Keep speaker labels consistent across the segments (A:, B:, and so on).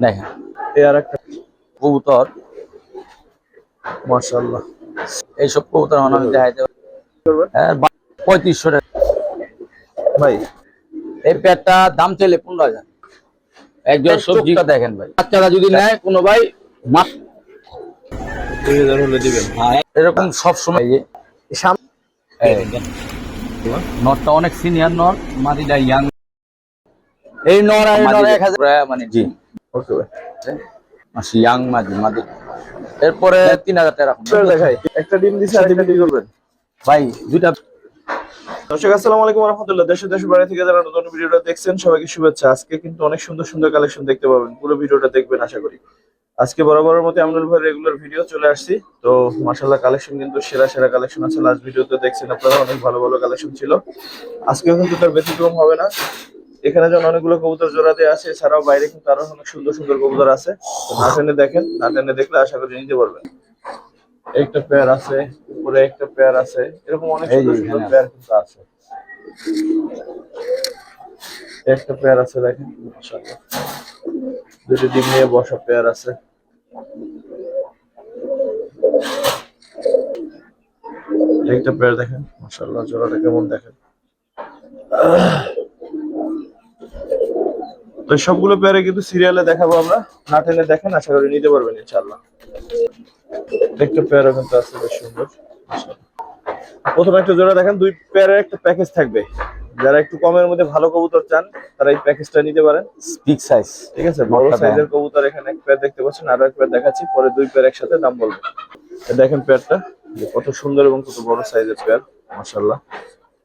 A: দেখেন
B: এই আর একটা
A: কবুতর,
B: মাশাআল্লাহ।
A: এইসব কবুতর আমি দেখাইতে
B: করবেন
A: 3500 টাকা।
B: ভাই
A: এই পেয়ারটা দাম চাইলে 15,000। একজন সবজিটা দেখেন ভাই, বাচ্চারা যদি নেয় কোনো ভাই মাত্র
B: 2000 হলে দিবেন।
A: এরকম সবসময় যে নটটা অনেক সিনিয়র নট, মাদিটা ইয়াং। এই নর আর এই নর 1000 মানে জি
B: ওকে ভাই,
A: মাসি ইয়াং মাদি মাদি। এরপরে 3000 টাকা
B: দেখাই একটা ডিম দিছে আর একটা ডিম করবেন
A: ভাই দুইটা।
B: দর্শক আসসালামু আলাইকুম ওয়া রাহমাতুল্লাহ। দেশের বাইরে থেকে যারা নতুন ভিডিওটা দেখছেন সবাইকে শুভেচ্ছা। আজকে কিন্তু অনেক সুন্দর সুন্দর কালেকশন দেখতে পাবেন, পুরো ভিডিওটা দেখবেন আশা করি। আজকে বরাবরের মতো আমিনুল ভাই রেগুলার ভিডিও চলে আসছি। তো মাশাআল্লাহ কালেকশন কিন্তু সেরা সেরা কালেকশন আছে। লাস্ট ভিডিওতে দেখছেন আপনারা অনেক ভালো ভালো কালেকশন ছিল। আজকেও কিন্তু তার ব্যতিক্রম হবে না। এখানে যেমন অনেকগুলো কবুতর জোড়াতে আছে, এছাড়াও বাইরে কিন্তু আরো অনেক সুন্দর সুন্দর কবুতর আছে। তো না টেনে দেখেন, না টেনে দেখলে আশা করি নিতে পারবেন। একটা পেয়ার আছে, উপরে একটা পেয়ার আছে, এরকম অনেক সুন্দর সুন্দর পেয়ার কিন্তু আছে। একটা পেয়ার আছে দেখেন মাশাআল্লাহ, দুটো ডিম নিয়ে বসা পেয়ার আছে। একটা পেয়ার দেখেন মাশাআল্লাহ, জোড়াটা কেমন দেখেন। তো সবগুলো পেয়ারে কিন্তু সিরিয়ালে দেখাবো আমরা, না টেনে দেখেন আশা করি নিতে পারবেন ইনশাআল্লাহ। একটা পেয়ারও কিন্তু আছে বেশ সুন্দর মাশাআল্লাহ। প্রথমে একটা জোড়া দেখেন, দুই পেয়ারের একটা প্যাকেজ থাকবে। যারা একটু কমের মধ্যে ভালো কবুতর চান তারা এই প্যাকেজটা নিতে পারেন।
A: বিগ সাইজ,
B: ঠিক আছে, বড় সাইজের কবুতর এখানে এক পেয়ার দেখতে পাচ্ছেন, আরো এক পেয়ার দেখাচ্ছি, পরে দুই পেয়ার একসাথে দাম বলবো। দেখেন পেয়ারটা কত সুন্দর এবং কত বড় সাইজের পেয়ার মাশাআল্লাহ।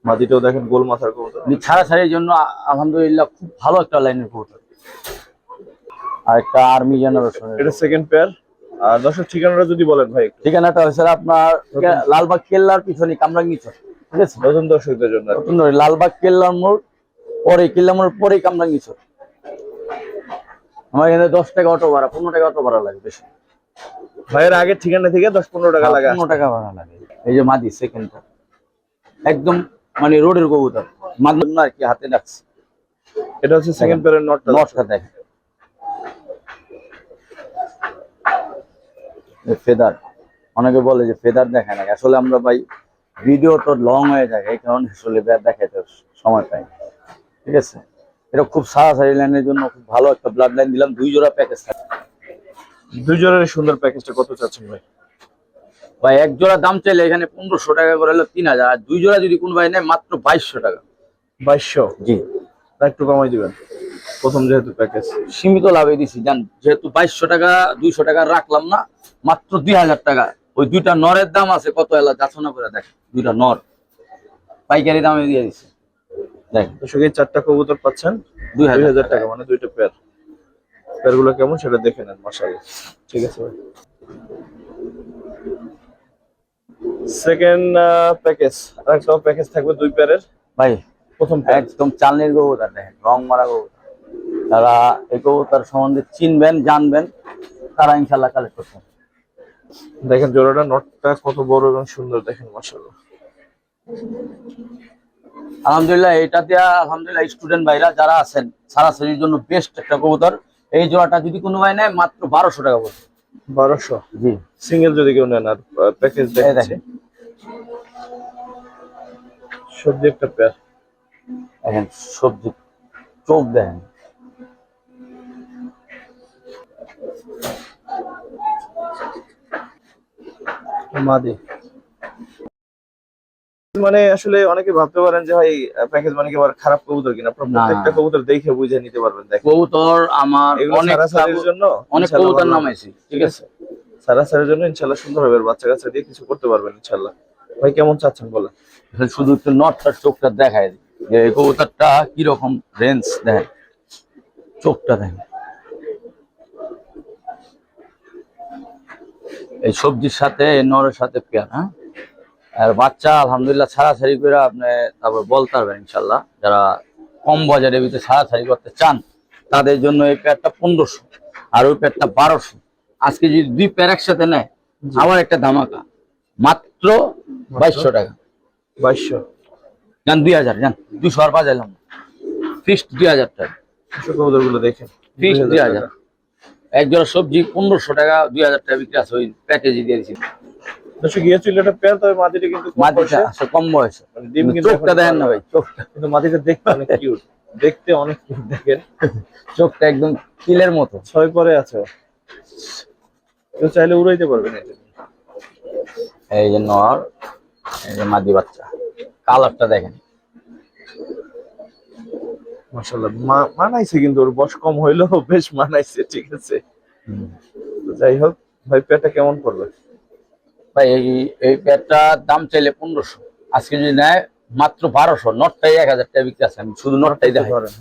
B: মাদিটাও দেখেন গোল মাথার কবুতর,
A: ছাড়া ছাড়ির জন্য আলহামদুলিল্লাহ খুব ভালো একটা লাইনের কবুতর। আর একটা আর্মি জেনারেশন,
B: এটা সেকেন্ড পেয়ার। আর দর্শক ঠিকানাটা যদি বলেন ভাই।
A: ঠিকানাটা হচ্ছে আপনার লালবাগ কেল্লার পিছনে কামরাঙ্গীচর। ঠিক আছে,
B: নতুন দর্শকদের জন্য
A: লালবাগ কেল্লার মোড় পরে, কেল্লা মোড় পরে কামরাঙ্গীচর। আমার এখানে 10 টাকা অটো ভাড়া, 15 টাকা অটো ভাড়া লাগে বেশি।
B: ভাইয়ের আগের ঠিকানা থেকে 10-15 টাকা লাগে,
A: 15 টাকা ভাড়া লাগে। এই যে মাদি সেকেন্ডটা একদম মানে রোডের কবুতর, মাদি না আর কি, হাতে রাখছি।
B: এটা হচ্ছে সেকেন্ড পেয়ারের নটটা
A: দেখেন, ফেদার। অনেকে বলে যে ফেদার দেখায় না, আসলে আমরা ভাই ভিডিও তো লং হয়ে যায়, এই কারণে আসলে দেখাইতে সময় পাই। ঠিক আছে, এটা খুব সারাসারি লাইনের জন্য খুব ভালো একটা ব্লাড লাইন দিলাম। 2 জোড়া প্যাকেজ থাকে।
B: 2 জোড়ার সুন্দর প্যাকেজটা কত চাচ্ছেন ভাই?
A: ভাই এক জোড়া দাম চাইলে এখানে 1500 টাকা করে হলো 3000, আর 2 জোড়া যদি কোন ভাই নেয় মাত্র 2200 টাকা।
B: 2200?
A: জি,
B: একটু কমাই দিবেন, প্রথম যেহেতু প্যাকেজ।
A: সীমিত লাভে দিছি জান, যেহেতু 2200 টাকা 200 টাকা রাখলাম না, মাত্র 2000 টাকা। ওই দুইটা নরের দাম আছে কত, এলা যাচনা করে দেখেন, দুইটা নর পাইকারি দামে দিয়ে দিছে। দেখেন
B: দর্শক এই 4টা কবুতর পাচ্ছেন 2000 টাকা, মানে দুইটা পেয়ার। পেয়ারগুলো কেমন সেটা দেখে নেন মাশাআল্লাহ। ঠিক আছে ভাই, সেকেন্ড প্যাকেজ। আরেকটা প্যাকেজ থাকবে 2 পেয়ারের
A: ভাই।
B: প্রথম
A: একদম চালনির কবুতর দেখেন, রং মারা কবুতর। তারা এই কবুতর সম্বন্ধে চিনবেন জানবেন, তারা ইনশাল্লাহ কালেক্ট করছেন।
B: দেখেন জোড়াটা, নটটা কত বড় এবং সুন্দর দেখেন মাশাআল্লাহ।
A: আলহামদুলিল্লাহ এটাতে আলহামদুলিল্লাহ স্টুডেন্ট ভাইরা যারা আছেন সারাসারির জন্য বেস্ট একটা কবুতর। এই জোড়াটা যদি কোনো ভাই নেয় মাত্র 1200 টাকা পড়বে।
B: 1200?
A: জি,
B: সিঙ্গেল যদি কেউ নেন। আর প্যাকেজ দেখেন, সবজি একটা পেয়ার
A: দেখেন, সবজি চোখ দেখেন।
B: মাদি মানে আসলে অনেকে ভাবতে পারেন যে ভাই প্যাকেজ মানে কি আবার খারাপ কবুতর কিনা। আপনারা প্রত্যেকটা কবুতর দেখে বুঝে নিতে পারবেন। দেখেন
A: কবুতর আমার অনেক
B: সারাসারির জন্য
A: অনেক কবুতর নামাইছি। ঠিক আছে,
B: সারাসারির জন্য ইনশাআল্লাহ সুন্দর হবে, বাচ্চা কাচ্চা দিয়ে কিছু করতে পারবেন ইনশাআল্লাহ। ভাই কেমন চাচ্ছেন বলেন?
A: শুধু একটু নটটার চোখটা দেখায় যে এই কবুতরটা কিরকম রেঞ্জ দেখেন, চোখটা দেখেন। এই সবজির সাথে নরের সাথে পেয়ার। হ্যাঁ, আর বাচ্চা আলহামদুলিল্লাহ ছাড়াছাড়ি করে আপনি তারপর বলতে পারবেন ইনশাল্লাহ। যারা কম বাজারের ভিতরে ছাড়াছাড়ি করতে চান তাদের জন্য এই পেয়ারটা 1500 আর ওই পেয়ারটা 1200। আজকে যদি 2 পেয়ার একসাথে নেয় আমার একটা ধামাকা, মাত্র 2200 টাকা।
B: 2200
A: জান, 2000 জান, 200 আর বাজাইলাম, ফিক্সড 2000 টাকা।
B: কবুতর গুলো দেখেন,
A: ফিক্সড 2000। এক জোড়া সবজি 1500 টাকা 2000 টাকা বিক্রি আছে, ওই প্যাকেজই দিয়ে দিচ্ছি।
B: দর্শক গিয়ে ছিল একটা পেয়ার, তবে মাদিটা কিন্তু কম
A: মাটিটা
B: বয়সে।
A: আসলে কম বয়সে,
B: মানে ডিম কিন্তু
A: চোখটা
B: এখনো
A: দেখেন না
B: পারবে
A: ভাই, চোখটা
B: কিন্তু মাদিটা দেখতে অনেক কিউট, দেখতে অনেক কিউট দেখেন,
A: চোখটা একদম তিলের মতো।
B: 6 পরে আছে ও। কেউ চাইলে উড়াইতে পারবেন এটা।
A: এই যে নর, এই যে মাদি বাচ্চা, কালারটা দেখেন।
B: মাশাআল্লাহ মানাইছে, কিন্তু ওর বয়স কম হইলেও বেশ মানাইছে, ঠিক আছে। তো যাই হোক ভাই, পেয়ারটা কেমন পড়বে?
A: ভাই এই প্যাডটার দাম চাইলে 1500, আজকে যদি নেয় মাত্র 1200। নটটাই 1000 টাকা বিক্রি আছে, আমি শুধু নটটাই দেখাই।
B: ধরেন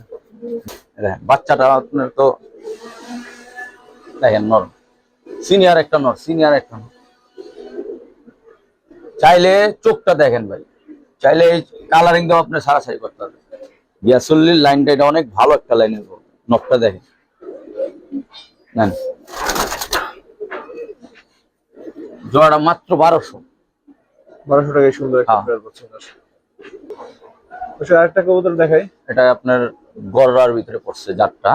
A: দেখেন বাচ্চাটা আপনার তো দেখেন, নর সিনিয়র একটা নর, সিনিয়র একটা নর। চাইলে চোখটা দেখেন ভাই, চাইলে এই কালারিং দাও আপনি সারাসারি করতে হবে। গিয়াসুল্লির লাইনটা এটা অনেক ভালো একটা লাইনের, নটটা দেখেন। নেন, জোড়াটা মাত্র 1200।
B: 1200 টাকায় সুন্দর একটা
A: হ্যাঁ।
B: পেয়ার পাচ্ছেন। আরেকটা কবুতর দেখাই।
A: এটা আপনার গড়ার ভিতরে পড়ছে, জাতটা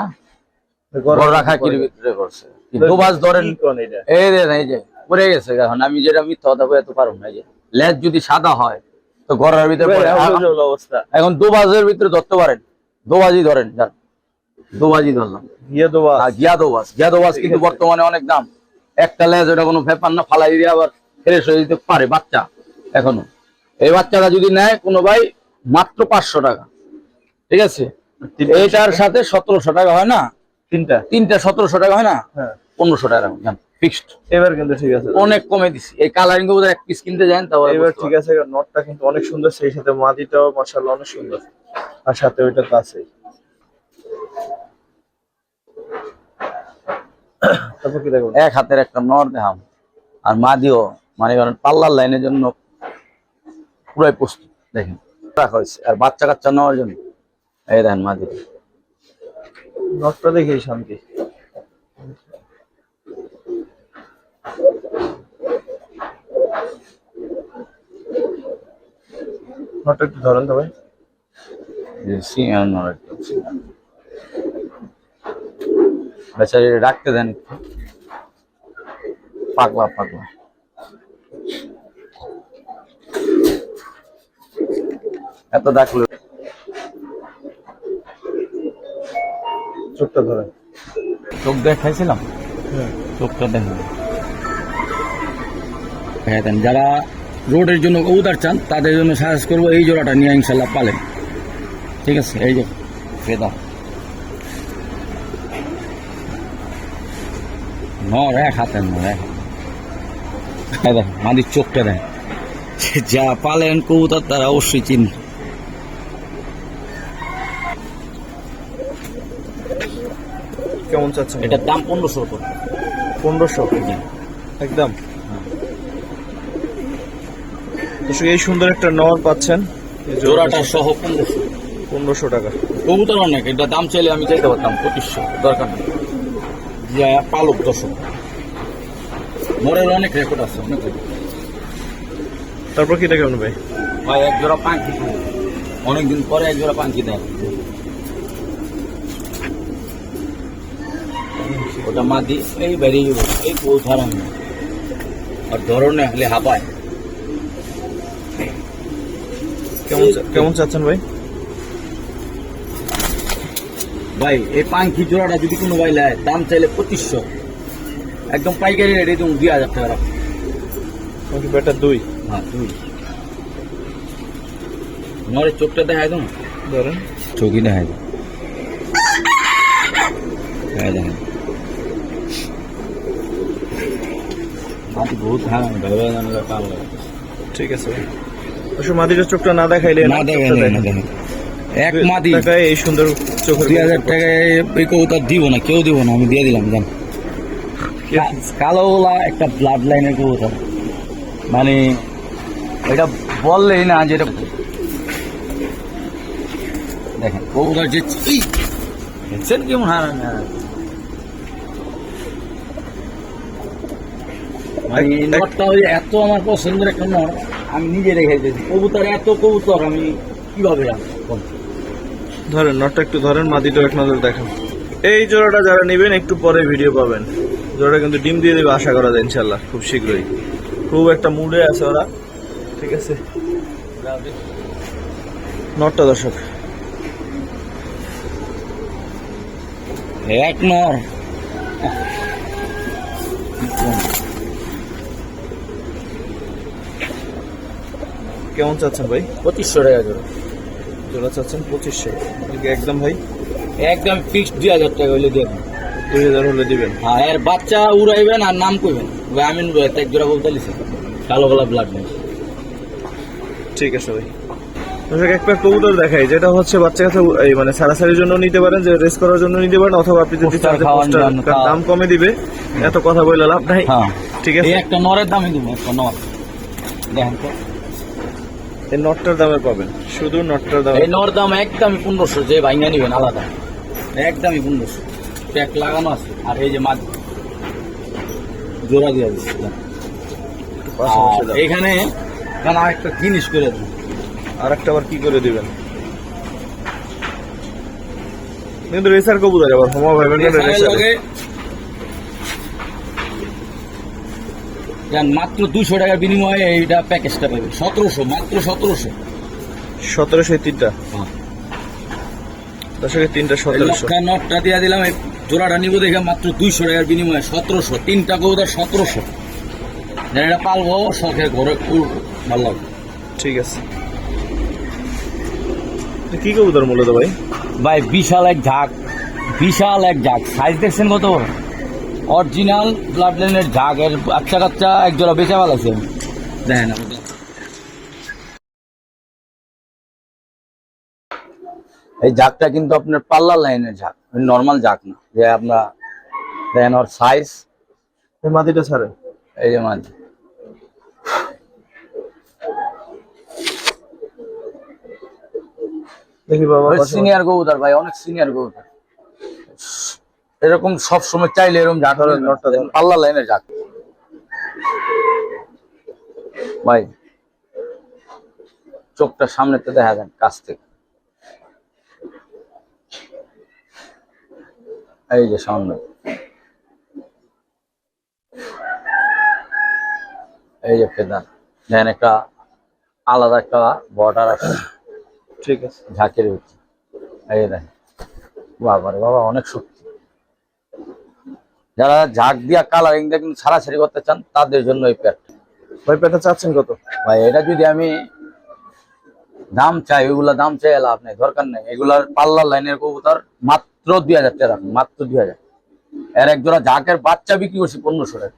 A: গড়া খাকির ভিতরে পড়ছে। দুবাজ ধরেন,
B: কি কোন এটা?
A: এই যে এই যে পড়ে গেছে। এখন আমি যেটা মিথ্যা কথা বলতে পারবো না, এই যে লেজ যদি সাদা হয় তো গড়ার ভিতরে পড়ে।
B: আউল অবস্থা।
A: এখন দুবাজের ভিতরে ধরতে পারেন, দুবাজি ধরেন, যান দুবাজি ধরলাম।
B: গিয়া দোয়া।
A: গিয়া দোবাজ কিন্তু বর্তমানে অনেক দাম। একটা লেজ, ওটা কোনো ব্যাপার না, ফালাই দিয়ে আবার ফ্রেশ হয়ে যেতে পারে বাচ্চা এখনো। এই বাচ্চাটা যদি নেয় কোনো ভাই, মাত্র 500 টাকা, ঠিক আছে। এইটার সাথে 1700 টাকা হয় না, তিনটা 1700 টাকা হয় না,
B: হ্যাঁ
A: 1500 টাকা ফিক্সড।
B: এবার কিন্তু ঠিক আছে,
A: অনেক কমে দিছি। এই কালারিং গুলো এক পিস কিনতে যান তাও
B: এবার ঠিক আছে। নটটা কিন্তু অনেক সুন্দর, সেই সাথে মাদিটাও মাশাআল্লাহ অনেক সুন্দর, আর সাথে ওইটা তো আছেই। তারপর কি দেখো?
A: এক হাতের একটা নর দেখাম, আর মাদিও মানে কারণ পাল্লার লাইনের জন্য পুরাই প্রস্তুত। দেখেন রাখা হয়েছে, আর বাচ্চা কাচ্চা নেওয়ার জন্য। এই দেখেন মাদি,
B: নটটা দেখেই শান্তি। নটটা একটু ধরেন তো ভাই।
A: বেচারি রাখতে দেন একটু, পাগলা পাগলা। এত ডাকলো,
B: চোখটা ধরেন।
A: চোখ দেখাইছিলাম,
B: হ্যাঁ
A: চোখটা দেখেন। দেখেন যারা রোডের জন্য কবুতর চান তাদের জন্য সাজেস্ট করবো এই জোড়াটা নিয়ে ইনশাল্লাহ পালেন, ঠিক আছে। এই যে ফেদা নর, এক হাতের নর, এক হাতে। মাদির চোখটা দেন, যা পালেন কবুতর তারা অবশ্যই চিন।
B: কেমন চাচ্ছেন?
A: এটার দাম 1500 করে।
B: 1500 একদম। দর্শক এই সুন্দর একটা নর পাচ্ছেন, এই
A: জোড়াটা সহ 1500।
B: 1500 টাকা।
A: কবুতর অনেক, এটা দাম চাইলে আমি চাইতে পারতাম 2500, দরকার নেই। যা পালক দর্শক, মরের অনেক রেকর্ড আছে, অনেক record।
B: তারপর কি দেখবেন ভাই?
A: ভাই এক জোড়া পাখি, অনেকদিন পরে এক জোড়া পাখি দেয়। ওটা মাদি, এই বেরিয়ে যাবো, এই পৌঁছালাম না, আর ধরনে হলে হাবায়।
B: কেমন চাচ্ছেন ভাই?
A: ভাই এই পাখি জোড়াটা যদি কোনো ভাই নেয়, দাম চাইলে 2500, একদম পাইকারি রেট, একদম 2000 টাকা রাখো।
B: ব্যাটার 2
A: হ্যাঁ 2। নরের চোখটা দেখায় তো,
B: ধরেন
A: চোখই দেখায় তো, দেখেন মাটি বহুত হ্যাঁ ভেবে কাল লাগে।
B: ঠিক আছে ভাই। অবশ্য মাদিটার চোখটা না দেখাইলে
A: না দেখেন, না দেখেন, এক মাদি
B: টাকায় এই সুন্দর চোখের
A: 2000 টাকায় এই কবুতর দিব না, কেউ দিব না, আমি দিয়ে দিলাম। জান কালো ওলা একটা ব্লাড লাইনের কবুতর, মানে এটা বললেই না যেটা। দেখেন কবুতর যে দেখছেন কেমন হারান, মানে নটটা ওই এত আমার পছন্দের একটা নট, আমি নিজে রেখে দিয়েছি। কবুতর এত কবুতর আমি কিভাবে রাখবো?
B: ধরেন নটটা একটু ধরেন, মাদিটাও এক নজর দেখেন। এই জোড়াটা যারা নেবেন একটু পরে ভিডিও পাবেন। জোড়াটা কিন্তু ডিম দিয়ে দেবে আশা করা যায় ইনশাল্লাহ খুব শীঘ্রই। খুব একটা মুডে আছে ওরা। ঠিক আছে, নটটা দর্শক
A: এক নর
B: কেমন চাচ্ছেন ভাই?
A: 2500 টাকা জোড়া।
B: জোড়া চাচ্ছেন 2500 একদম ভাই?
A: একদম ফিক্সড 2000 টাকা হইলে দেবেন।
B: 2000 হলে দিবেন।
A: হ্যাঁ, এর বাচ্চা উড়াইবেন আর নাম কইবেন আমিন এক জোড়া বলতে লিছে কালো গলা ব্লাড নেই।
B: ঠিক আছে ভাই। দর্শক একটা কবুতর দেখাই, যেটা হচ্ছে বাচ্চা কাছে এই মানে সারাসারির জন্য নিতে পারেন, যে রেস করার জন্য নিতে পারেন, অথবা আপনি যদি চান যে পোস্টার দাম কমে দিবে, এত কথা বলে লাভ নাই।
A: হ্যাঁ
B: ঠিক আছে,
A: এই একটা নরের দামই দিব, একটা নর দেখেন তো।
B: এই নটটার দামে পাবেন, শুধু নটটার দামে।
A: এই নর দাম একদমই 1500, যে ভাইঙ্গা নিবেন আলাদা একদমই 1500 প্যাক লাগানো আছে। আর এই যে মাছ জোড়া দিয়ে দিচ্ছে। এখানে আরেকটা জিনিস করে দেন।
B: আর একটা আবার কি করে দিবেন? কিন্তু রেসার কবুতর আবার হোমা ভাইবেন না রেসার।
A: মাত্র 200 টাকার বিনিময়ে এইটা প্যাকেজটা পাবে 1700, মাত্র 1700।
B: 1700 তিনটা। দর্শকের তিনটা 1700।
A: নটটা দিয়ে দিলাম, এই জোড়াটা নিবো দেখে মাত্র 200 টাকার বিনিময়ে 1700। তিনটা কবুতর 1700। এটা পালবো শখের ঘরে, খুব ভালো লাগবে।
B: ঠিক আছে, কি কবুতর মূলত ভাই?
A: ভাই বিশাল এক ঝাঁক, বিশাল এক ঝাঁক। সাইজ দেখছেন কত? অরিজিনাল ব্লাড লাইনের ঝাঁক। এর বাচ্চা কাচ্চা এক জোড়া বেচা ভালাইছে দেখেন। এই ঝাঁকটা কিন্তু আপনার পাল্লা লাইনের ঝাঁক, নর্মাল ঝাঁক না। যে আপনার দেখেন ওর সাইজ।
B: এই মাটিটা ছাড়ে,
A: এই যে মাঝে
B: দেখি বাবা।
A: সিনিয়র কবুতর ভাই, অনেক সিনিয়র কবুতর। এরকম সবসময় চাইলে এরকম ঝাঁক পাল্লা লাইনের ঝাঁক ভাই। চোখটা সামনেতে দেখা যায় কাছ থেকে, এই যে সামনে, এই যে ফেদার দেখেন, একটা আলাদা একটা বর্ডার আছে।
B: ঠিক আছে,
A: ঝাঁকের ভিতরে এই দেখেন, বাবারে বাবা অনেক শক্তি। যারা ঝাঁক দিয়া কালারিং দিয়ে কিন্তু ছাড়াছাড়ি করতে চান তাদের জন্য এই প্যাট।
B: ভাই প্যাটটা চাচ্ছেন কত?
A: ভাই এটা যদি আমি দাম চাই, ওইগুলা দাম চাই লাভ নেই, দরকার নেই। এগুলার পাল্লা লাইনের কবুতর মাত্র 2000 টাকা, মাত্র 2000। এর এক জোড়া ঝাঁকের বাচ্চা বিক্রি করছি 1500 টাকা।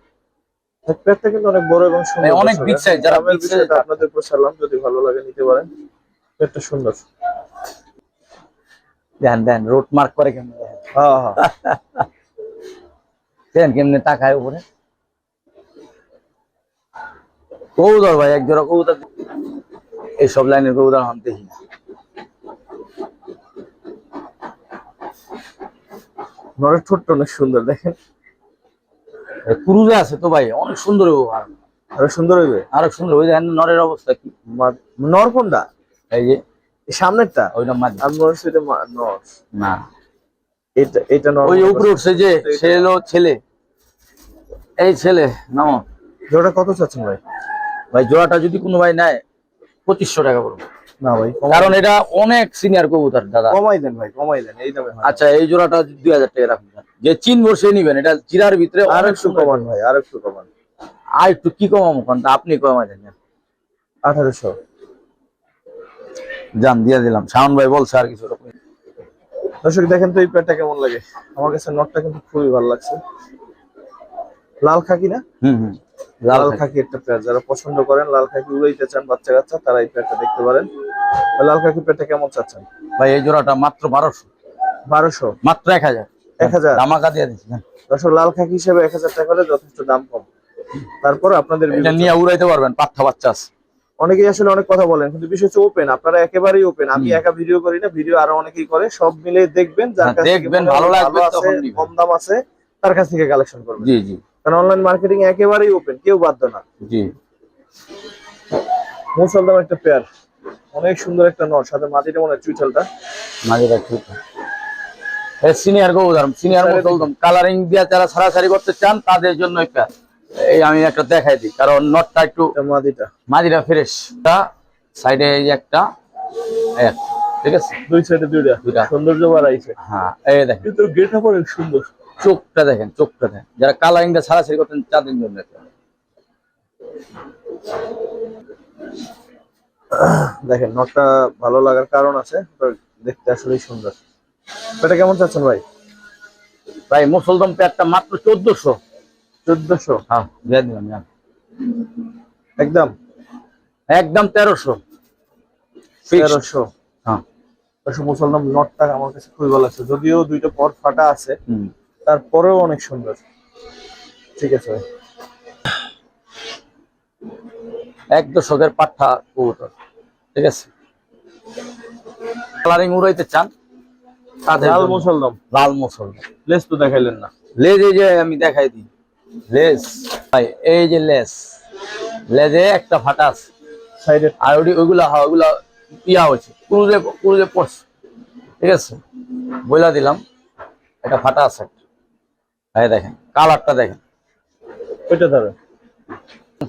B: প্যাটটা কিন্তু অনেক বড় এবং সুন্দর,
A: অনেক বিগ সাইজ। যারা বিগ সাইজ,
B: আপনাদের উপর সালাম, যদি ভালো লাগে নিতে পারেন। প্যাটটা সুন্দর,
A: দেখেন দেখেন রোড মার্ক করে কেমন, দেখেন
B: হ্যাঁ হ্যাঁ
A: দেখেন কেমনে তাকায় উপরে। কবুতর ভাই এক জোড়া কবুতর, এই সব লাইনের কবুতর আমি দেখি না।
B: নরের ঠোঁটটা অনেক সুন্দর, দেখেন
A: ক্রুজে আছে তো ভাই, অনেক সুন্দর হইব।
B: আরো সুন্দর হইবে,
A: আরো সুন্দর হয়ে যায়। নরের অবস্থা কি?
B: নর কোনটা?
A: এই যে
B: সামনেরটা,
A: ওইটা মাঝে।
B: আমি মনে হচ্ছে এটা নর
A: না,
B: এটা এটা নর।
A: ওই উপরে উঠছে যে সে হলো ছেলে, এই ছেলে নাম।
B: জোড়া কত চাচ্ছেন ভাই?
A: ভাই জোড়াটা যদি কোনো ভাই নেয় 2500 টাকা পড়বে।
B: না ভাই,
A: কারণ এটা অনেক সিনিয়র কবুতর দাদা।
B: কমাই দেন ভাই, কমাই দেন, এই দামে।
A: আচ্ছা এই জোড়াটা 2000 টাকা রাখুন, যে চিনবো সে নিবেন। এটা চিরার ভিতরে
B: আর একটু কমান ভাই, আর একটু কমান।
A: আর একটু কি কমাবো কোনটা? আপনি কমাই দেন।
B: 1800
A: জান দিয়ে দিলাম। শাওন ভাই বলছে আর কিছু রকম।
B: দর্শক দেখেন তো এই প্যাটটা কেমন লাগে। আমার কাছে নটটা কিন্তু খুবই ভালো লাগছে। লাল খাকি না?
A: হুম,
B: লাল খাকি একটা প্যাট, যারা পছন্দ করেন লাল খাকি উড়াইতে চান বাচ্চা কাচ্চা, তারা এই প্যাটটা দেখতে পারেন। লাল খাকি প্যাটটা কেমন চাচ্ছেন
A: ভাই? এই জোড়াটা মাত্র 1200।
B: 1200?
A: মাত্র 1000।
B: 1000
A: ধামাকা দিয়ে দিচ্ছি।
B: দর্শক লাল খাকি হিসেবে 1000 টাকা হলে যথেষ্ট দাম কম। তারপর আপনাদের
A: এটা নিয়ে উড়াইতে পারবেন, পাঠা বাচ্চা আছে।
B: অনেকেই আসলে অনেক কথা বলেন, কিন্তু বিষয় হচ্ছে ওপেন, আপনারা একেবারেই ওপেন। আমি একা ভিডিও করি না, ভিডিও আরো অনেকেই করে। সব মিলে দেখবেন, যার কাছে
A: দেখবেন ভালো লাগবে তখন নিবেন,
B: কম দাম আছে তার কাছ থেকে কালেকশন করবেন।
A: জি জি,
B: কারণ অনলাইন মার্কেটিং একেবারেই ওপেন, কেউ বাধ্য না।
A: জি।
B: মুসলদাম একটা পেয়ার, অনেক সুন্দর একটা নর, সাথে মাটিটা মনে হয় চুইঠালটা।
A: মাঝেটা ঠিক সিনিয়র কবুতর, সিনিয়র মুসলদম কালারিং দিয়ে যারা ছাড়াছাড়ি করতে চান তাদের জন্য একটা এই আমি একটা দেখাই দিই, কারণ নটটা একটু মাদিটা ফ্রেশ। সাইডে এই একটা ঠিক আছে,
B: দুই সাইডে দুইটা সৌন্দর্য বাড়াইছে।
A: হ্যাঁ এই দেখেন
B: কিন্তু গেটআপ অনেক সুন্দর,
A: চোখটা দেখেন, চোখটা দেখেন, যারা কালারিং দিয়ে ছাড়াছাড়ি করতেন তাদের জন্য একটা।
B: দেখেন নটটা ভালো লাগার কারণ আছে, দেখতে আসলেই সুন্দর। এটা কেমন চাচ্ছেন ভাই?
A: ভাই মুসলদম পেয়ারটা মাত্র 1400।
B: 1400?
A: হ্যাঁ দিয়ে দিলাম জান।
B: একদম
A: একদম 1300।
B: 1300?
A: হ্যাঁ
B: মুসলমান নটটা আমার কাছে খুবই ভালো লাগছে, যদিও দুইটা পর ফাটা আছে তারপরেও অনেক সুন্দর। ঠিক আছে ভাই,
A: এক দশকের পাঠা কবুতর, ঠিক আছে। কালারিং উড়াইতে চান তাদের
B: লাল
A: জন্য।
B: মুসলমান,
A: লাল মুসলদম।
B: লেস তো দেখাইলেন না।
A: লেজ এই যে আমি দেখাই দিই, লেজ ভাই এই যে লেজ, লেজে একটা ফাটা আছে
B: সাইডে
A: আর ওইগুলা ওইগুলা ইয়া হয়েছে, কুরুজে পড়ছে, ঠিক আছে। বইলা দিলাম এটা ফাটা আছে একটা। ভাই দেখেন কালারটা দেখেন,
B: ওইটা ধরে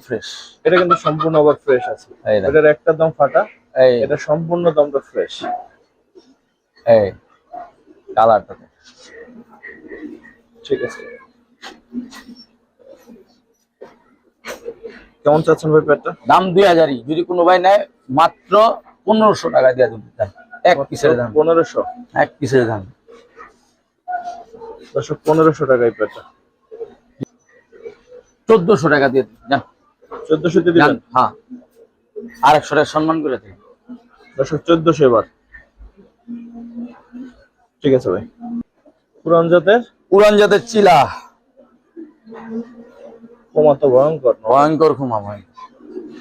A: ফ্রেশ।
B: এটা কিন্তু সম্পূর্ণ আবার ফ্রেশ আছে।
A: এই দেখেন,
B: এটার একটা দম ফাটা,
A: এই
B: এটা সম্পূর্ণ দমটা ফ্রেশ।
A: এই কালারটা দেখেন।
B: ঠিক আছে, কেমন চাচ্ছেন ভাই পেটটা?
A: দাম 2000ই, যদি কোনো ভাই নেয় মাত্র 1500 টাকা দিয়ে দেবেন। এক পিসের দাম
B: 1500?
A: এক পিসের দাম
B: দর্শক 1500 টাকায় পেটটা।
A: 1400 টাকা দিয়ে দেন।
B: 1400 দিয়ে দিবেন?
A: হ্যাঁ, আর 100 টাকা সম্মান করে দিন
B: দর্শক। 1400 এবার। ঠিক আছে ভাই।
A: পুরান জাতের চিলা,
B: কমা তো ভয়ঙ্কর।
A: ভয়ঙ্কর খুমা ভাই।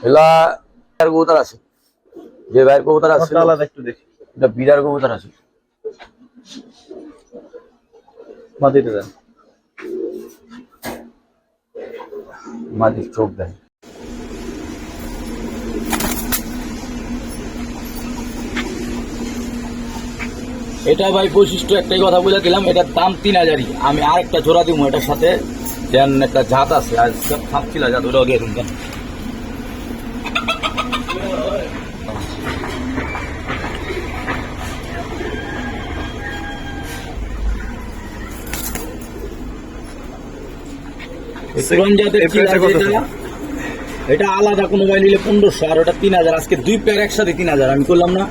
A: এলা কবুতর আছে, যে ভাইয়ের কবুতর আছে
B: আলাদা একটু দেখি।
A: এটা বিরার কবুতর আছে।
B: মাটিতে দেন।
A: মাদির চোখ দেয়। এটা ভাই বৈশিষ্ট্য একটাই কথা বলে দিলাম, এটার দাম 3000ই। আমি আরেকটা জোড়া দিব এটার সাথে, যেন একটা জাত আছে আর থাকছিল জাত, ওটাও দিয়ে দিন। এটা আলাদা কোনো ভাই নিলে 1500, আর ওটা 3000। আজকে দুই পেয়ার একসাথে 3000 আমি করলাম না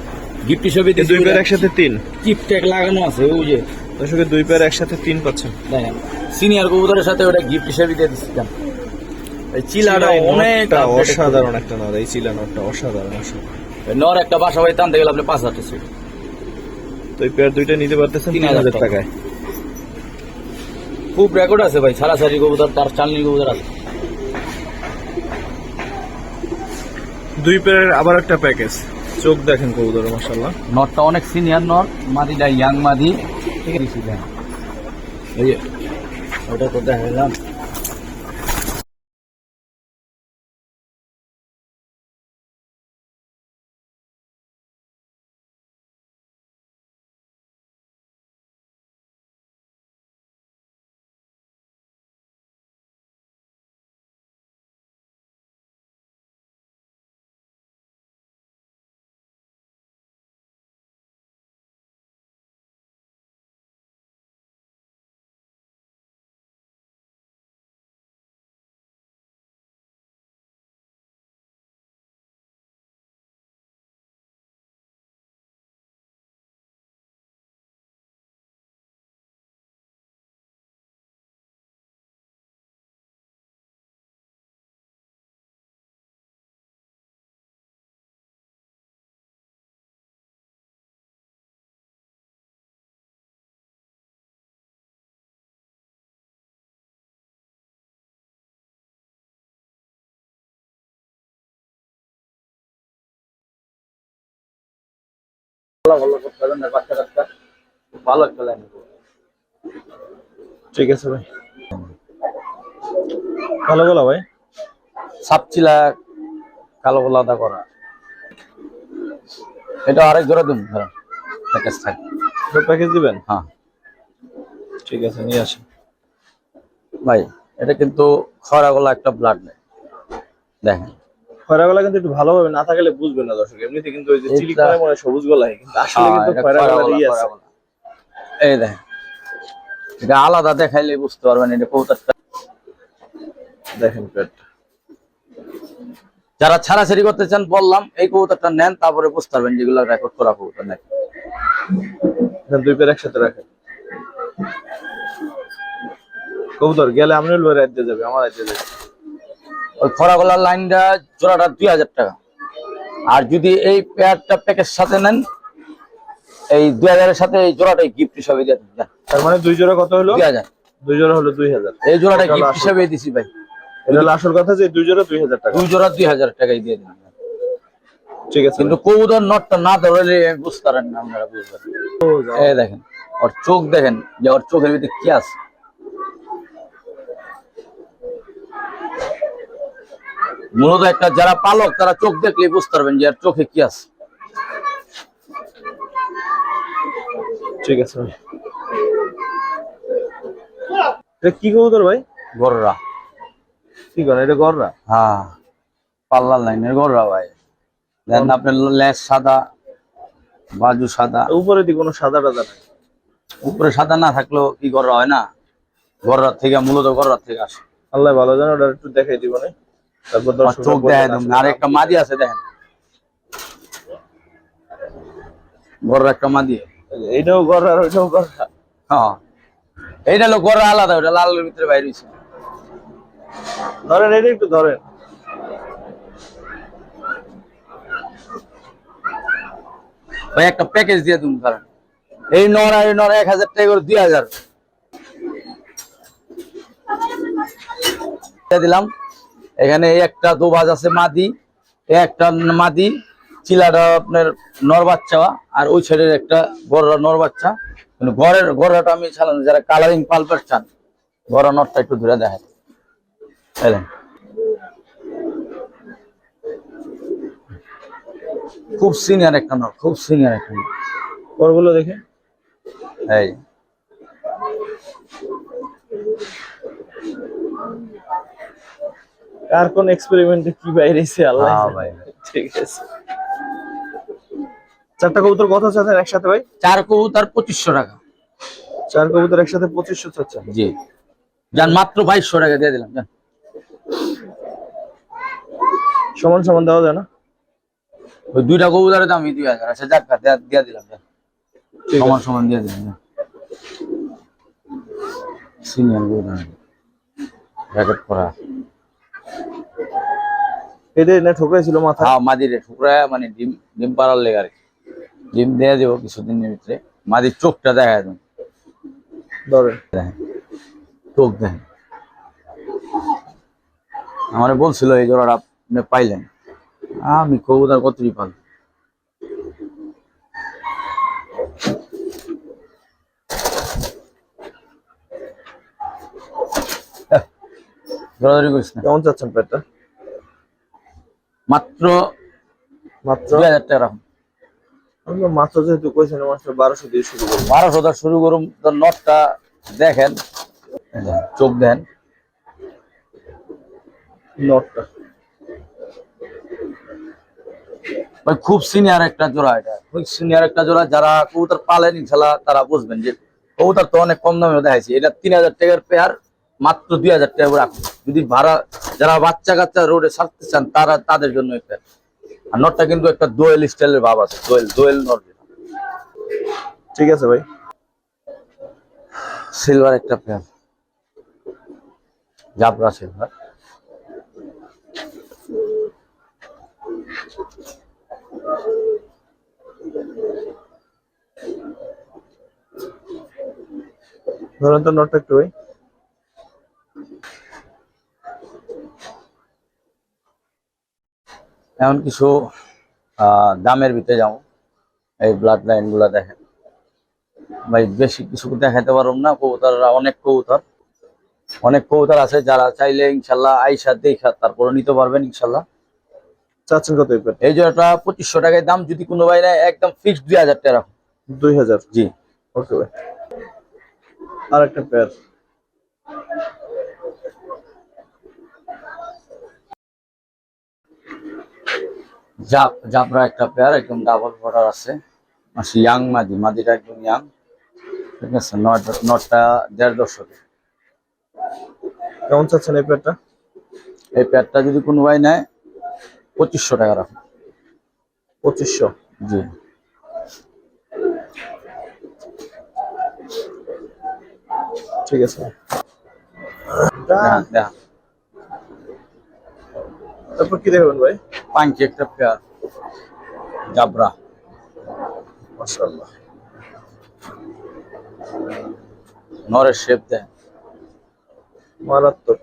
A: গিফট হিসেবে।
B: দুই পেয়ার একসাথে 3
A: চিপ ট্যাগ লাগানো আছে, ওই যে
B: দর্শকের দুই পেয়ার একসাথে 3 পাচ্ছেন।
A: দেখেন সিনিয়র কবুতরের সাথে ওটা গিফট হিসেবে দিয়ে দিচ্ছিলাম। এই চিলাটা অনেক
B: অসাধারণ একটা নর, এই চিলা নরটা অসাধারণ।
A: নর একটা বাসা বাড়ি টানতে গেলে আপনি 5000 টাকা।
B: তো এই পেয়ার দুইটা নিতে পারতেছেন 3000 টাকায়।
A: খুব রেকর্ড আছে ভাই, সারাসারি কবুতর, তার চালনি কবুতর আছে।
B: দুই পেয়ারের আবার একটা প্যাকেজ। চোখ দেখেন কবুতর, মাশাআল্লাহ।
A: নরটা অনেক সিনিয়র নর, মাদিটা ইয়াং মাদি, ঠিক আছে। এই যে ওটা তো দেখালাম। ভালো একটা লাইন।
B: ঠিক আছে ভাই, ভালো বলা ভাই।
A: সাপচিলা কালো গোলাদা করা, এটা আরেক জোড়া দিন প্যাকেজ থাকে।
B: প্যাকেজ দিবেন?
A: হ্যাঁ
B: ঠিক আছে, নিয়ে আসেন
A: ভাই। এটা কিন্তু খরা গলা একটা ব্লাড নেই, দেখেন।
B: খয়রা গলা কিন্তু একটু ভালোভাবে না থাকলে বুঝবেন না দর্শক, এমনিতে কিন্তু ওই যে চিলি
A: এটা
B: করে মনে হয় সবুজ গলায়, কিন্তু আসলে কিন্তু
A: এটা
B: খয়রা
A: খরা
B: গলার
A: গলা, খরা
B: আছে।
A: গলা। এই দেখেন, এটা আলাদা দেখাইলে বুঝতে পারবেন এটা কবুতরটা।
B: দেখেন পেট,
A: যারা ছাড়াছাড়ি করতে চান বললাম এই কবুতরটা নেন, তারপরে বুঝতে পারবেন যেগুলো রেকর্ড করা কবুতর নেন।
B: দুই পেয়ার একসাথে রাখেন। কবুতর গেলে আমিনুল ভাই রাত দিয়ে যাবে, আমার রাত দিয়ে যাবে।
A: ওই খরা গলার লাইনটা জোড়াটা 2000 টাকা। আর যদি এই পেয়ারটা প্যাকেজ সাথে নেন, এই 2000-এর সাথে এই জোড়াটাই গিফট হিসাবে দিয়ে দিন।
B: তার মানে দুই জোড়া কত হলো?
A: 2000।
B: দুই জোড়া হলো 2000।
A: এই জোড়াটা গিফট হিসাবে দিছি ভাই।
B: এটা হলো আসল কথা যে দুই জোড়া 2000 টাকা।
A: দুই জোড়া 2000 টাকাই দিয়ে দিন।
B: ঠিক আছে,
A: কিন্তু কবুতর নটটা না ধরলে বুঝতে পারেন না, আপনারা বুঝবেন। এই দেখেন ওর চোখ, দেখেন যে ওর চোখের ভিতরে কি আছে। মূলত একটা যারা পালক তারা চোখ দেখলে বুঝতে পারবেন যে ওর চোখে কি আছে।
B: ঠিক আছে ভাই। এটা কি কবুতর ভাই?
A: গররা।
B: কি করেন এটা? গররা?
A: হ্যাঁ, পাল্লার লাইনের গররা ভাই। দেন আপনার লেজ সাদা, বাজু সাদা।
B: উপরে দি কোনো সাদা টাদা নাই?
A: উপরে সাদা না থাকলেও কি গররা হয় না, গররা থেকে মূলত গররা থেকে আসে।
B: আল্লাহ ভালো জানে, ওটা একটু দেখাই দিব না, তারপর
A: আর
B: দর্শক
A: চোখ দেখায় দেবেন। আর একটা মাদি আছে দেখেন, গররা একটা মাদি।
B: এইটাও গররা আর ওইটাও গররা?
A: হ্যাঁ, এইটা হলো গররা আলাদা, ওটা লালের ভিতরে বাইরে হয়েছে।
B: ধরেন, এটা একটু ধরেন।
A: ভাই একটা প্যাকেজ দিয়ে দিন, কারণ এই নর আর এই নর 1000 টাকা করে 2000 দিলাম। এখানে এই একটা দোবাজ আছে মাদি, এই একটা মাদি, চিলাটা আপনার নর বাচ্চা, আর ওই সাইডের একটা গররা নর বাচ্চা। কিন্তু গররাটা আমি ছাড়লাম, যারা কালারিং পালপার চান গররা নরটা একটু ধরে দেখেন। খুব সিনিয়র একটা নর, খুব সিনিয়র একটা নর।
B: পরগুলো দেখে
A: এই
B: কার কোন এক্সপেরিমেন্টে কি বাইরেছে আল্লাহ
A: হ্যাঁ
B: জানে।
A: ভাই।
B: ঠিক আছে। চারটা কবুতর কত চাচ্ছেন একসাথে ভাই?
A: 4 কবুতর 2500 টাকা।
B: 4 কবুতর একসাথে 2500 চাচ্ছেন?
A: জি, যান মাত্র 2200 টাকা দিয়ে দিলাম। যান,
B: সমান সমান দেওয়া যায় না?
A: ওই দুইটা কবুতরের দাম 2000 আছে, যাক দিয়ে দিলাম। যান,
B: ঠিক
A: সমান
B: আছে।
A: সমান দিয়ে দিলাম। সিনিয়র কবুতর রেকর্ড করা।
B: এটা না ঠোকরাইছিল মাথা?
A: হ্যাঁ, মাদিরে ঠুকরা, মানে ডিম পাড়ার লেগে আর কি। ডিম দিয়ে দেবো কিছুদিনের ভিতরে। মাদির চোখটা দেখা দেন,
B: ধরেন।
A: চোখ দেখেন। আমার বলছিল এই জোড়াটা আপনি পাইলেন, আমি কবুতর কতই পাল। দৌড়াদৌড়ি করিস না।
B: কেমন চাচ্ছেন পেটটা?
A: মাত্র
B: মাত্র
A: 2000 টাকা রাখুন।
B: আমি তো মাত্র যেহেতু কইছেন মাত্র 1200 দিয়ে শুরু করব।
A: 1200 টাকা শুরু করুন। তো নটটা দেখেন, চোখ দেন,
B: নটটা
A: ভাই খুব সিনিয়র একটা জোড়া। এটা খুব সিনিয়র একটা জোড়া। যারা কবুতর পালেন ইনশাল্লাহ তারা বুঝবেন যে কবুতর তো অনেক কম দামে দেখাইছি। এটা 3000 টাকার পেয়ার, মাত্র 2000 টাকা করে রাখুন। যদি ভাড়া যারা বাচ্চা কাচ্চা রোডে ছাড়তে চান তারা, তাদের জন্য একটা। আর নটটা কিন্তু একটা দোয়েল স্টাইলের ভাব আছে, দোয়েল নট।
B: ঠিক আছে ভাই।
A: সিলভার একটা পেয়ার, জাবরা সিলভার।
B: ধরেন তো নটটা একটু ভাই।
A: এমন কিছু দামের ভিতরে যাবো। এই ব্লাড লাইন গুলা দেখেন ভাই, বেশি কিছু দেখাতে পারবো না। কবুতররা অনেক কবুতর আছে, যারা চাইলে ইনশাল্লাহ আইসা দেখা তারপরে নিতে পারবেন ইনশাল্লাহ।
B: চাচ্ছেন কত এই পেট?
A: এই জোড়াটা 2500 টাকায় দাম। যদি কোনো ভাই নেয় একদম ফিক্সড 2000 টাকা রাখুন।
B: 2000?
A: জি,
B: ওকে ভাই। আর একটা পেয়ার।
A: জাবরা একটা পেয়ার, একদম ডাবল বর্ডার আছে। ইয়াং মাদি, মাদিটা একদম ইয়াং। ঠিক আছে, নটটা 1.5 দশকের।
B: কেমন চাচ্ছেন এই পেয়ারটা?
A: এই পেয়ারটা যদি কোনো ভাই নেয় 2500 টাকা রাখুন।
B: 2500?
A: জি।
B: ঠিক আছে। তারপর কি দেখবেন ভাই?
A: পাঞ্চি একটা পেয়ার, জাবরা।
B: মাশাআল্লাহ,
A: নরের শেপ দেয়,
B: মারাত্মক।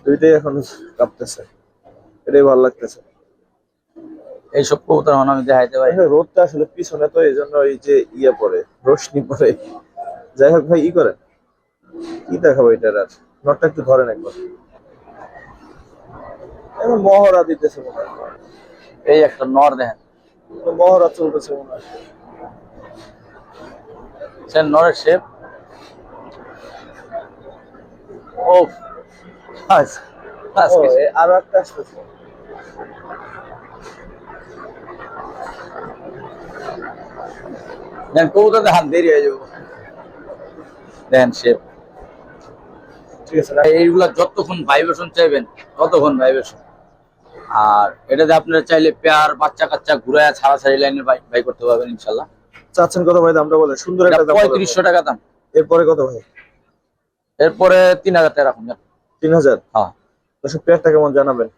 B: দুইটাই এখন কাঁপতেছে, এটাই ভালো লাগতেছে।
A: এইসব কবুতর আমি দেখাইতে পারি।
B: রোদটা আসলে পিছনে, তো এই জন্য এই যে ইয়ে পড়ে, রোশনি পড়ে। যাই হোক ভাই, করেন কি দেখাবো এটার? আর নটটা একটু ধরেন একবার। এখন মহড়া দিতেছে মনে হয়।
A: এই একটা নর দেখেন,
B: মহড়া চলতেছে মনে হয়।
A: সে নরের শেপ। ও
B: আরো একটা আসতেছে।
A: কবুতর দেখান, দেরি হয়ে যাবো। দেখেন শেপ।
B: ঠিক আছে,
A: এইগুলা যতক্ষণ ভাইব্রেশন চাইবেন ততক্ষণ ভাইব্রেশন। আর এটাতে আপনারা চাইলে পেয়ার বাচ্চা কাচ্চা ঘুরায় ছাড়াছাড়ি লাইনে বাই করতে পারবেন ইনশাল্লাহ।
B: চাচ্ছেন কত ভাই? দামটা বলেন। সুন্দর একটা দাম।
A: 3500 টাকা দাম।
B: এরপরে কত ভাই?
A: এরপরে 3000 টাকা রাখুন।
B: 3000?
A: হ্যাঁ।
B: দর্শক পেয়ারটা কেমন জানাবেন।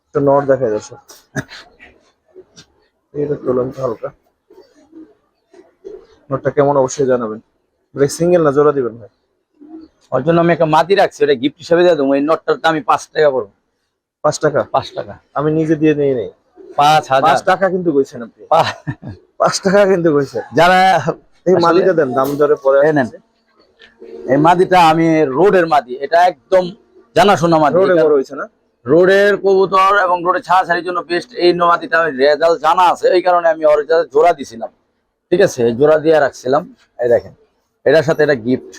B: একটা নট দেখায় দর্শক, এটা তোলেন তো হালকা। নটটা কেমন অবশ্যই জানাবেন। সিঙ্গেল না জোড়া দিবেন ভাই?
A: ওর জন্য আমি একটা মাদি রাখছি, ওটা গিফট হিসাবে দিয়ে দেবো। এই নটটার দাম 5 টাকা পড়বে।
B: 5 টাকা?
A: 5 টাকা
B: আমি নিজে দিয়ে নিয়ে নেই।
A: 5000
B: 5 টাকা কিন্তু কইছেন আপনি। 5 টাকা কিন্তু কইছেন।
A: যারা
B: এই মাদিটা দেন, দাম দরে পরে
A: নেন। এই মাদিটা আমি রোডের মাদি, এটা একদম জানাশোনা মাদি।
B: রোডে বড় হইছে না?
A: রোডের কবুতর এবং রোডে ছাড়াছাড়ির জন্য বেস্ট এই মাদিটা। আমি রেজাল্ট জানা আছে, এই কারণে আমি ওর জোড়া দিছিলাম। ঠিক আছে, জোড়া দিয়ে রাখছিলাম। এই দেখেন, এটার সাথে এটা গিফট।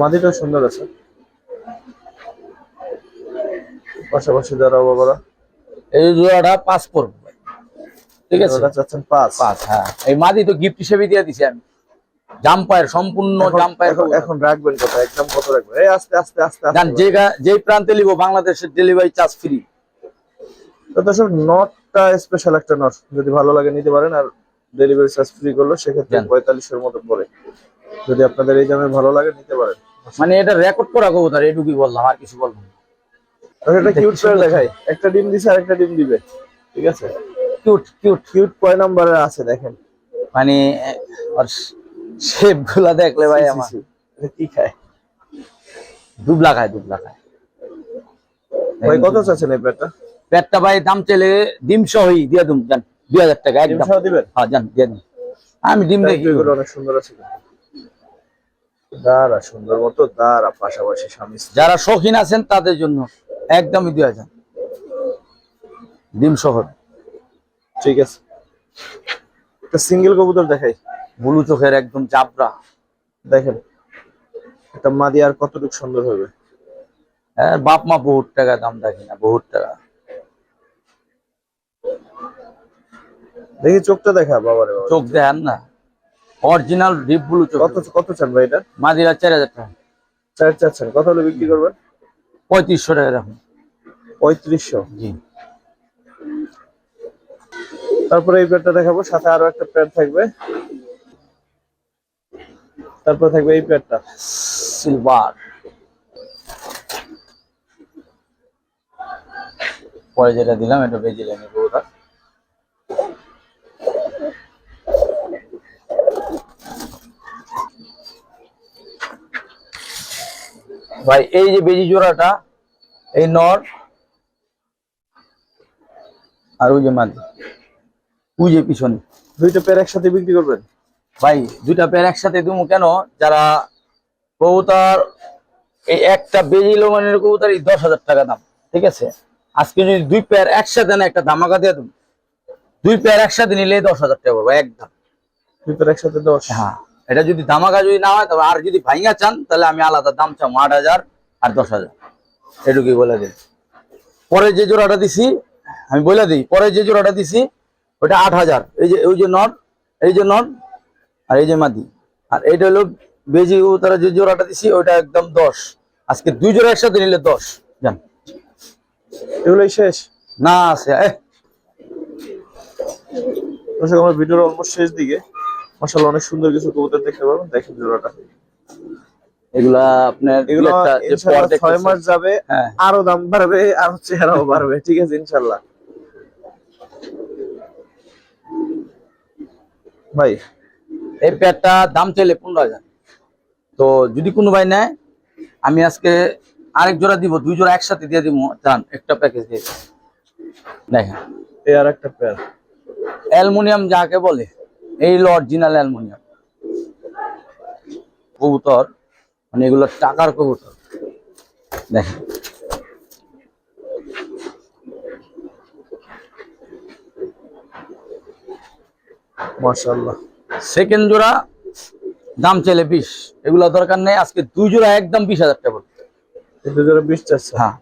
B: মাদিটা সুন্দর আছে। পাশাপাশি যারা বাবারা,
A: এই জোড়াটা 5 পড়বে। ঠিক আছে,
B: চাচ্ছেন 5?
A: হ্যাঁ। এই মাদি তো গিফট হিসেবে দিয়ে দিছি আমি। জাম্পায়ের, সম্পূর্ণ জাম্পায়ের।
B: এখন রাখবেন কত? একদম কত রাখবেন? এই আস্তে আস্তে আস্তে
A: জান, যে প্রান্তে লিবো বাংলাদেশের ডেলিভারি চার্জ ফ্রি।
B: তো দর্শক, নটটা স্পেশাল একটা নট, যদি ভালো লাগে নিতে পারেন। আর ডেলিভারি চার্জ ফ্রি করলো সেক্ষেত্রে 4500 মতো পড়ে। যদি আপনাদের এই দামে ভালো লাগে নিতে পারেন।
A: মানে এটা রেকর্ড করা কবুতর, এটুকুই বললাম, আর কিছু বলবো না।
B: এটা কিউট পেয়ার দেখাই। একটা ডিম দিছে আর একটা ডিম দিবে। ঠিক আছে,
A: কিউট কিউট
B: কিউট। কয় নম্বরে আছে দেখেন,
A: মানে আর শেপ গুলা দেখলে ভাই আমার।
B: এটা কি খায়?
A: দুবলা খায়, দুবলা খায়।
B: ভাই কত চাচ্ছেন এই পেয়ারটা?
A: পেটটা ভাই দাম চাইলে ডিম সহই দিয়ে দিন, জান 2000 টাকা
B: ডিম
A: একদম।
B: সহ দিবেন?
A: হ্যাঁ জান, দিয়ে দিন। আমি ডিম দেখি।
B: এগুলো অনেক সুন্দর আছে, দাঁড়া সুন্দর মতো দাঁড়া, পাশাপাশি স্বামী।
A: যারা শৌখিন আছেন তাদের জন্য একদমই 2000 ডিম সহ।
B: ঠিক আছে, একটা সিঙ্গেল কবুতর দেখাই।
A: ব্লু চোখের, একদম জাবরা।
B: দেখেন একটা মাদি আর কতটুকু সুন্দর হবে।
A: হ্যাঁ, বাপ মা বহুত টাকা দাম, দেখি না, বহুত টাকা।
B: দেখি চোখটা দেখা, বাবারে বাবা
A: চোখ দেখেন না, অরিজিনাল ডিপ ব্লু চোখ।
B: কত চান ভাই এটা?
A: মাদিরা 4000 টাকা।
B: 4 চাচ্ছেন? কত হলে বিক্রি করবেন?
A: 3500 টাকা রাখুন।
B: 3500?
A: জি।
B: তারপরে এই প্যাডটা দেখাবো, সাথে আরো একটা প্যাড থাকবে। তারপর থাকবে এই প্যাডটা,
A: সিলভার। পরে যেটা দিলাম এটা বেজে নেব ওটা। ভাই এই যে বেজি জোড়াটা, এই নর আর ওই যে মাদি, ওই যে পিছনে।
B: দুইটা প্যাড একসাথে বিক্রি করবেন?
A: ভাই দুইটা পেয়ার একসাথে দেবো কেন, যারা কবুতর এই একটা বেজি লোমানের কবুতর 10,000 টাকা দাম। ঠিক আছে, আজকে যদি 2 পেয়ার একসাথে না, একটা ধামাকা দিয়ে দেবো। 2 পেয়ার একসাথে নিলে 10,000 টাকা পড়বে একদম।
B: 2 প্যাড একসাথে 10?
A: হ্যাঁ, এটা যদি ধামাকা যদি না হয় তবে আর যদি ভাইঙ্গা চান তাহলে আমি আলাদা দাম চাম 8,000 আর 10,000, এটুকুই বলে দিই। পরে যে জোড়াটা দিছি আমি বলে দিই, পরে যে জোড়াটা দিছি ওটা 8,000, এই যে ওই যে নর, এই যে নর আর এই যে মাদি, আর এইটা হলো বেজি কবুতর যে জোড়াটা দিছি ওটা একদম 10। আজকে 2 জোড়া একসাথে নিলে 10 জান।
B: এগুলোই শেষ।
A: না আছে
B: দর্শক আমার ভিডিওর অলমোস্ট শেষ দিকে, মাশাআল্লাহ অনেক সুন্দর কিছু কবুতর দেখতে পাবেন। দেখেন জোড়াটা,
A: এগুলা আপনার
B: এগুলো ইনশাআল্লাহ 6 মাস যাবে,
A: হ্যাঁ
B: আরো দাম বাড়বে, আরো চেহারাও বাড়বে। ঠিক আছে ইনশাআল্লাহ। ভাই
A: এই পেয়ারটা দাম চাইলে 15,000, তো যদি কোনো ভাই নেয় আমি আজকে আরেক জোড়া দিব, 2 জোড়া একসাথে দিয়ে দিব, জান একটা প্যাকেজ দিয়ে দিবো। দেখেন
B: এই আর একটা পেয়ার
A: অ্যালুমিনিয়াম যাকে বলে, এই হলো অরিজিনাল অ্যালুমিনিয়াম কবুতর, মানে এগুলো টাকার কবুতর। দেখেন
B: মাশাআল্লাহ।
A: সেকেন্ড জোড়া দাম চাইলে 20, এগুলো দরকার নেই। আজকে 2 জোড়া একদম 20,000 টাকা পড়বে।
B: এই দুজোড়া 20 চাচ্ছে।
A: হ্যাঁ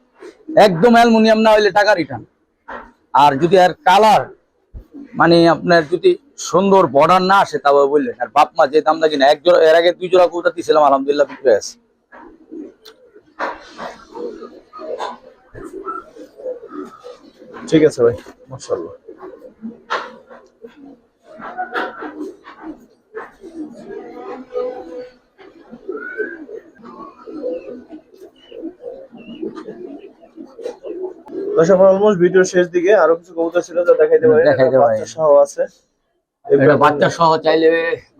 A: একদম অ্যালুমিনিয়াম না হইলে টাকা রিটার্ন। আর যদি আর কালার মানে আপনার যদি সুন্দর বর্ডার না আসে তবে বললেন, আর বাপ মা যে দাম লাগি না, এক জোড়া এর আগে 2 জোড়া কবুতর দিয়েছিলাম আলহামদুলিল্লাহ বিক্রি হয়ে গেছে।
B: ঠিক আছে ভাই, মাশাআল্লাহ। দর্শক অলমোস্ট ভিডিও শেষ দিকে, আরো কিছু কবুতর ছিল যা দেখাইতে পারি,
A: দেখাইতে পারি।
B: বাচ্চা সহ আছে।
A: এটা বাচ্চা সহ চাইলে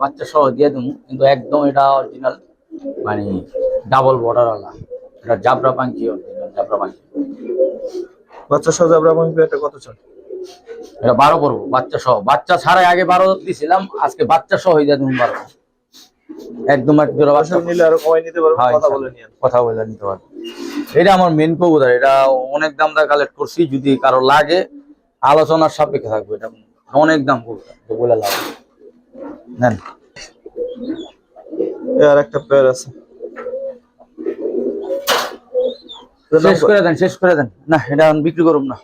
A: বাচ্চা সহ দিয়ে দেবো, কিন্তু একদম এটা অরিজিনাল মানে ডাবল বর্ডার ওয়ালা, এটা জাবরা পাঙ্কি, অরিজিনাল জাবরা পাঙ্কি।
B: বাচ্চা সহ জাবরা ভাঙবে, এটা কত চান?
A: এটা 12 করবো বাচ্চা সহ, বাচ্চা ছাড়াই আগে 12 দিছিলাম, আজকে বাচ্চা সহ দিয়ে দেবো 12, একদম এক জোড়া বাচ্চা
B: নিলে আরো কমাই নিতে পারবেন,
A: হ্যাঁ,
B: কথা বলে নিয়েন।
A: কথা বলে নিতে পারবো। এটা আমার মেন কবুতর, এটা অনেক দাম দা কালেক্ট করছি, যদি কারো লাগে আলোচনার সাপেক্ষে থাকবে, এটা অনেক দাম কবুতর, তো বলে লাভ নেন।
B: আর একটা পেয়ার আছে,
A: শেষ করে দেন, শেষ করে দেন, না এটা বিক্রি করুন না।